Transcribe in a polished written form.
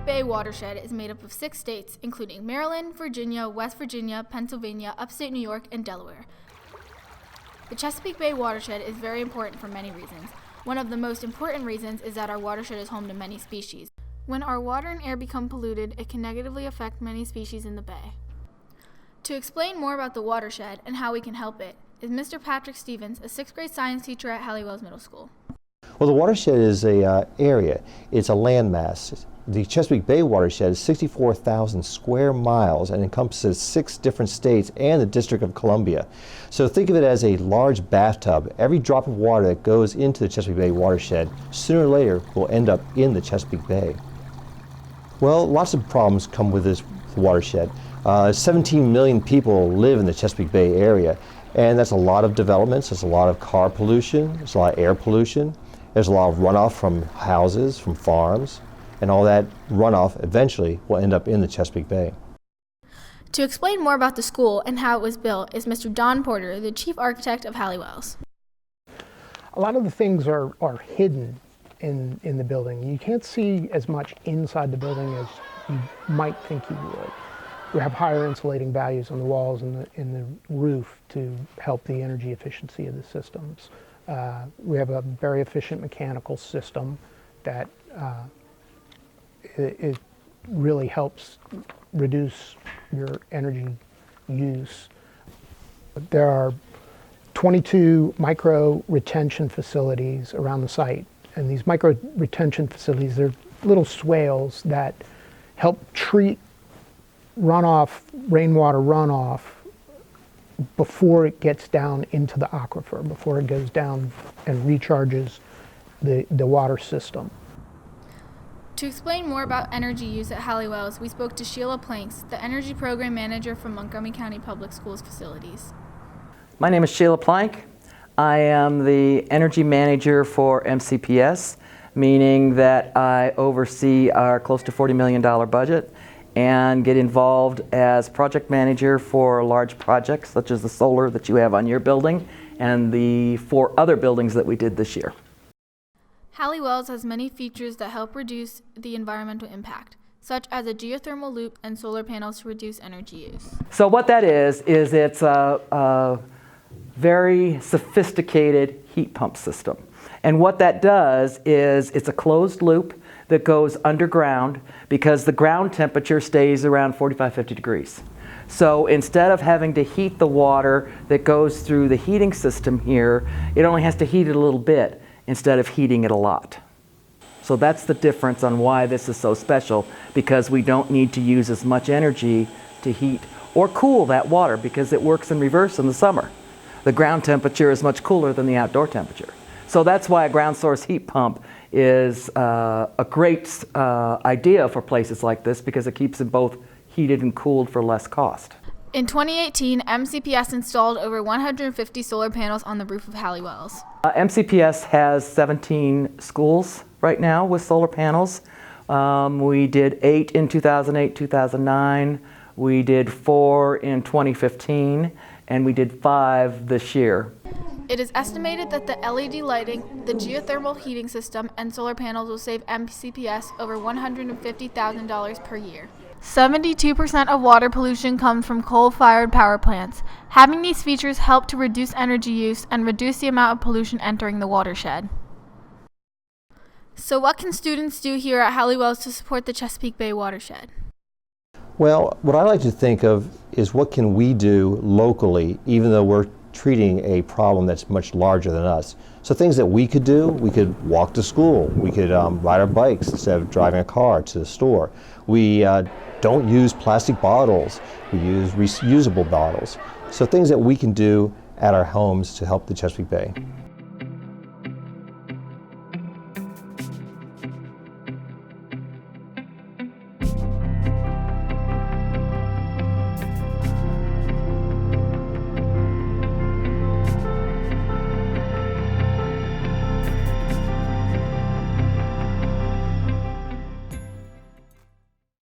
Bay watershed is made up of 6 states, including Maryland, Virginia, West Virginia, Pennsylvania, upstate New York, and Delaware. The Chesapeake Bay watershed is very important for many reasons. One of the most important reasons is that our watershed is home to many species. When our water and air become polluted, it can negatively affect many species in the bay. To explain more about the watershed and how we can help it is Mr. Patrick Stevens, a 6th grade science teacher at Hallie Wells Middle School. Well, the watershed is a area. It's a landmass. The Chesapeake Bay watershed is 64,000 square miles and encompasses 6 different states and the District of Columbia. So think of it as a large bathtub. Every drop of water that goes into the Chesapeake Bay watershed sooner or later will end up in the Chesapeake Bay. Well, lots of problems come with this watershed. 17 million people live in the Chesapeake Bay area, and that's a lot of developments. There's a lot of car pollution, there's a lot of air pollution, there's a lot of runoff from houses, from farms, and all that runoff eventually will end up in the Chesapeake Bay. To explain more about the school and how it was built is Mr. Don Porter, the chief architect of Hallie Wells. A lot of the things are hidden in the building. You can't see as much inside the building as you might think you would. We have higher insulating values on the walls and the roof to help the energy efficiency of the systems. We have a very efficient mechanical system that it really helps reduce your energy use. There are 22 micro retention facilities around the site, and these micro retention facilities, they're little swales that help treat runoff, rainwater runoff, before it gets down into the aquifer, before it goes down and recharges the water system. To explain more about energy use at Hallie Wells, we spoke to Sheila Planks, the Energy Program Manager from Montgomery County Public Schools facilities. My name is Sheila Plank. I am the Energy Manager for MCPS, meaning that I oversee our close to $40 million budget and get involved as project manager for large projects such as the solar that you have on your building and the 4 other buildings that we did this year. Hallie Wells has many features that help reduce the environmental impact, such as a geothermal loop and solar panels to reduce energy use. So what that is it's a very sophisticated heat pump system. And what that does is it's a closed loop that goes underground because the ground temperature stays around 45-50 degrees. So instead of having to heat the water that goes through the heating system here, it only has to heat it a little bit instead of heating it a lot. So that's the difference on why this is so special, because we don't need to use as much energy to heat or cool that water because it works in reverse in the summer. The ground temperature is much cooler than the outdoor temperature. So that's why a ground source heat pump is a great idea for places like this, because it keeps them both heated and cooled for less cost. In 2018, MCPS installed over 150 solar panels on the roof of Hallie Wells. MCPS has 17 schools right now with solar panels. We did 8 in 2008, 2009. We did 4 in 2015, and we did 5 this year. It is estimated that the LED lighting, the geothermal heating system, and solar panels will save MCPS over $150,000 per year. 72% of water pollution comes from coal-fired power plants. Having these features help to reduce energy use and reduce the amount of pollution entering the watershed. So what can students do here at Hallie Wells to support the Chesapeake Bay watershed? Well, what I like to think of is what can we do locally, even though we're treating a problem that's much larger than us. So things that we could do: we could walk to school, we could ride our bikes instead of driving a car to the store. We don't use plastic bottles, we use reusable bottles. So things that we can do at our homes to help the Chesapeake Bay.